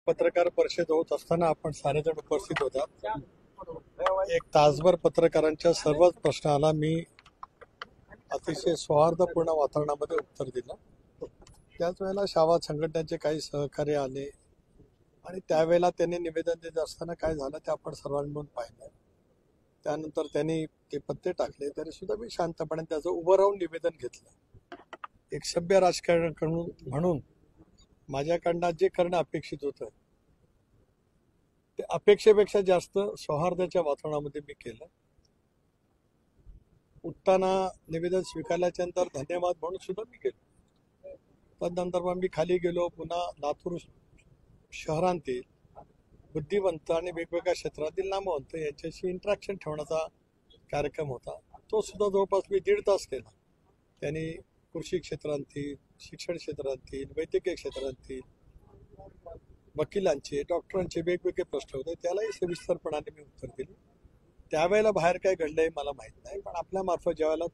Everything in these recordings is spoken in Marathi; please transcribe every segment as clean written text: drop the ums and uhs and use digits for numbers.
पत्रकार परिषद होत असताना आपण सारेजण उपस्थित होता. एक तासभर पत्रकारांच्या सर्वच प्रश्नाला मी अतिशय सौहार्दपूर्ण वातावरणामध्ये उत्तर दिलं. त्याच वेळेला शावाद संघटनेचे काही सहकार्य आले आणि त्यावेळेला त्यांनी निवेदन देत असताना काय झालं ते आपण सर्वांनी मिळून पाहिलं. त्यानंतर त्यांनी ते पत्ते टाकले तरी सुद्धा मी शांतपणे त्याचं उभं राहून निवेदन घेतलं. एक सभ्य राजकारण म्हणून माझ्याकडनं जे करणं अपेक्षित होतं ते अपेक्षेपेक्षा जास्त सौहार्दाच्या वातावरणामध्ये मी केलं. उठताना निवेदन स्वीकारल्याच्या नंतर धन्यवाद म्हणून सुद्धा मी केलं. तदनंतर मग मी खाली गेलो. पुन्हा लातूर शहरांतील बुद्धिवंत आणि वेगवेगळ्या क्षेत्रातील नामवंत यांच्याशी इंटरॅक्शन ठेवण्याचा कार्यक्रम होता. तो सुद्धा जवळपास मी 1.5 तास केला. त्यांनी कृषी क्षेत्रांतील, शिक्षण क्षेत्रांतील, वैद्यकीय क्षेत्रांतील, वकिलांचे, डॉक्टरांचे वेगवेगळे प्रश्न होते. त्यालाही सविस्तरपणाने मी उत्तर दिले. त्यावेळेला बाहेर काय घडलंय मला माहीत नाही, पण आपल्या मार्फत ज्यावेळेला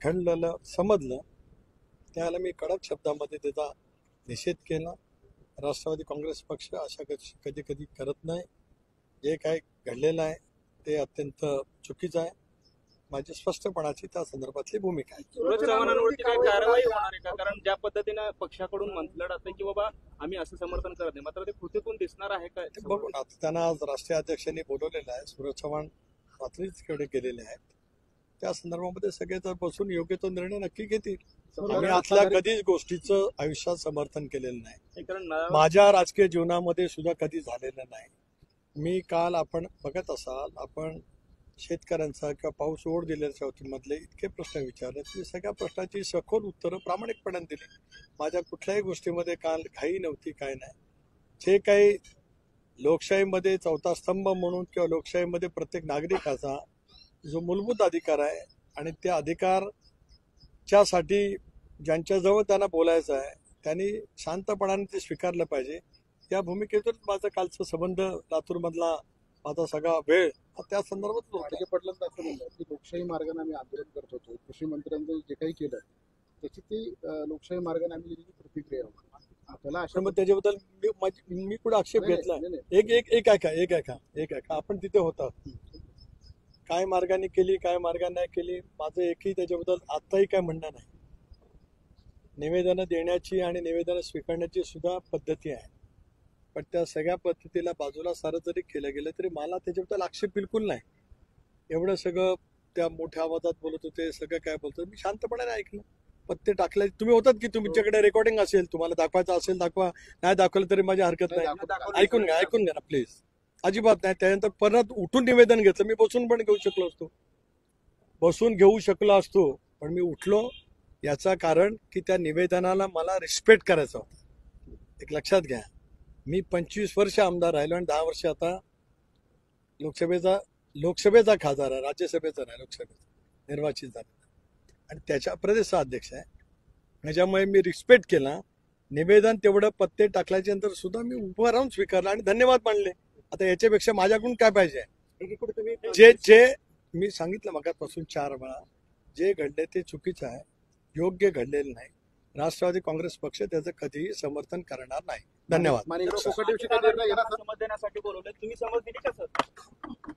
घडलेलं समजलं त्यावेळेला मी कडक शब्दामध्ये त्याचा निषेध केला. राष्ट्रवादी काँग्रेस पक्ष अशा कधी कधी करत नाही. जे काय घडलेलं आहे ते अत्यंत चुकीचं आहे. माझी स्पष्टपणाची त्या संदर्भातली भूमिका आहे. सूरज चव्हाणांवरती काय कारवाई होणार आहे का? कारण ज्या पद्धतीने पक्षाकडून म्हटलं जातं की बाबा आम्ही असं समर्थन करत नाही, मात्र ते कृतीतून दिसणार आहे का? बघून आता त्यांना आज राष्ट्रीय अध्यक्षांनी बोलवलेलं आहे. सूरज चव्हाण रात्रीच गेलेले आहेत. त्या संदर्भामध्ये सगळे जर बसून योग्य तो निर्णय नक्की घेतील. आम्ही आतल्या कधीच गोष्टीचं आयुष्यात समर्थन केलेलं नाही. माझ्या राजकीय जीवनामध्ये सुद्धा कधी झालेलं नाही. मी काल आपण बघत असाल, आपण शेतकऱ्यांचा किंवा पाऊस ओढ दिल्याच्या मधले इतके प्रश्न विचारले, की सगळ्या प्रश्नाची सखोल उत्तरं प्रामाणिकपणे दिली. माझ्या कुठल्याही गोष्टीमध्ये काल घाई नव्हती, काय नाही. जे काही लोकशाहीमध्ये चौथा स्तंभ म्हणून किंवा लोकशाहीमध्ये प्रत्येक नागरिकाचा जो मूलभूत अधिकार आहे आणि त्या अधिकारच्यासाठी ज्यांच्याजवळ त्यांना बोलायचं आहे त्यांनी शांतपणाने ते स्वीकारलं पाहिजे. या भूमिकेतून माझं कालचा संबंध लातूरमधला माझा सगळा वेळ त्या संदर्भात वाटेके पडलं असं म्हणलं की लोकशाही मार्गाने आम्ही आंदोलन करत होतो. कृषी मंत्र्यांनी जे काही केलं त्याची ती लोकशाही मार्गाने आम्ही दिलेली प्रतिक्रिया आपल्याला अशा मग त्याच्याबद्दल मी कुठे आक्षेप घेतला? एक ऐका आपण तिथे होता. काय मार्गाने केली, काय मार्गाने नाही केली, माझं एकही त्याच्याबद्दल आत्ताही काय म्हणणं नाही. निवेदनं देण्याची आणि निवेदनं स्वीकारण्याची सुद्धा पद्धती आहे, पण त्या सगळ्या पद्धतीला बाजूला सारं जरी केलं गेलं तरी मला त्याच्याबद्दल आक्षेप बिलकुल नाही. एवढं सगळं त्या मोठ्या आवाजात बोलत होते, सगळं काय बोलतो मी शांतपणे ऐकलं. पत्ते टाकले तुम्ही होतात की तुमच्याकडे रेकॉर्डिंग असेल, तुम्हाला दाखवायचं असेल दाखवा, नाही दाखवलं तरी माझी हरकत नाही. ऐकून घ्या ना प्लीज. अजिबात नाही. त्यानंतर परत उठून निवेदन घेतलं. मी बसून पण घेऊ शकलो असतो, पण मी उठलो याचं कारण की त्या निवेदनाला मला रिस्पेक्ट करायचा होता. एक लक्षात घ्या, मी 25 वर्ष आमदार राहिलो आणि 10 वर्ष आता लोकसभेचा खासदार आहे, राज्यसभेचा नाही, लोकसभेचा निर्वाचित झाला आणि त्याच्या प्रदेशचा अध्यक्ष आहे. त्याच्यामुळे मी रिस्पेक्ट केला. निवेदन तेवढं पत्ते टाकल्याच्या नंतर सुद्धा मी उभं राहून स्वीकारलं आणि धन्यवाद मानले. आता याच्यापेक्षा माझ्याकडून काय पाहिजे? जे मी सांगितलं मगापासून 4 वेळा, जे घडले ते चुकीचं आहे, योग्य घडलेलं नाही. राष्ट्रवादी काँग्रेस पक्ष त्याचं कधीही समर्थन करणार नाही. धन्यवाद. समज देण्यासाठी बोलवलं, तुम्ही समज दिली का सर?